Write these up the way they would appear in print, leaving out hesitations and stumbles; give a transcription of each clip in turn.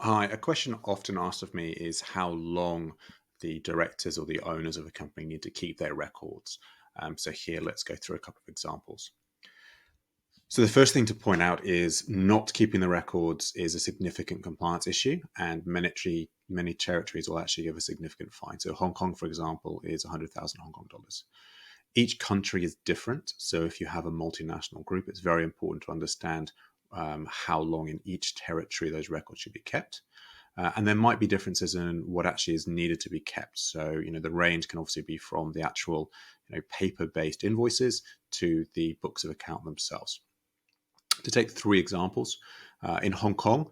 Hi, a question often asked of me is how long the directors or the owners of a company need to keep their records. So here, let's go through a couple of examples. So the first thing to point out is not keeping the records is a significant compliance issue, and many territories will actually give a significant fine. So Hong Kong, for example, is 100,000 Hong Kong dollars. Each country is different. So if you have a multinational group, it's very important to understand how long in each territory those records should be kept. And there might be differences in what actually is needed to be kept. So, the range can obviously be from the actual, paper-based invoices to the books of account themselves. To take three examples, in Hong Kong,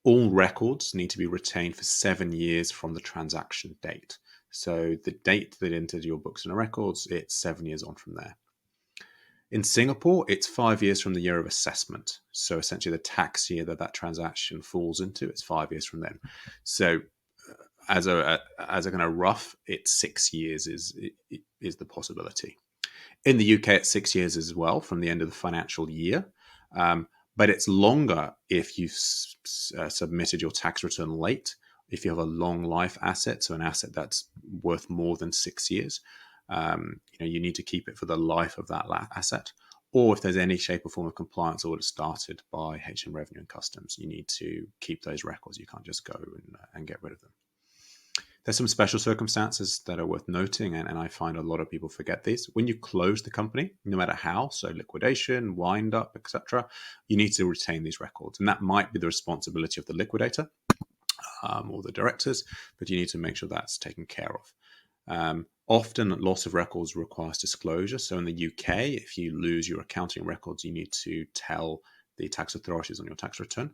all records need to be retained for 7 years from the transaction date. So the date that entered your books and records, it's 7 years on from there. In Singapore, it's 5 years from the year of assessment. So essentially, the tax year that transaction falls into, it's 5 years from then. So as a kind of rough, it's 6 years is the possibility. In the UK, it's 6 years as well from the end of the financial year. But it's longer if you've submitted your tax return late. If you have a long life asset, so an asset that's worth more than 6 years, you need to keep it for the life of that asset. Or if there's any shape or form of compliance order started by HM Revenue and Customs, you need to keep those records. You can't just go and get rid of them. There's some special circumstances that are worth noting, and I find a lot of people forget these. When you close the company, no matter how, so liquidation, wind up, etc., you need to retain these records. And that might be the responsibility of the liquidator or the directors, but you need to make sure that's taken care of. Often, loss of records requires disclosure. So in the UK, if you lose your accounting records, you need to tell the tax authorities on your tax return.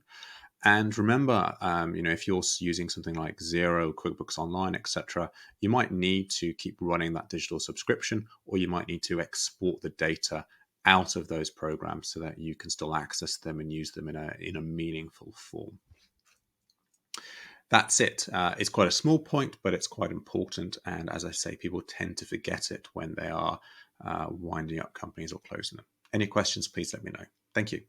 And remember, if you're using something like Xero, QuickBooks Online, etc., you might need to keep running that digital subscription, or you might need to export the data out of those programs so that you can still access them and use them in a meaningful form. That's it. It's quite a small point, but it's quite important. And as I say, people tend to forget it when they are winding up companies or closing them. Any questions, please let me know. Thank you.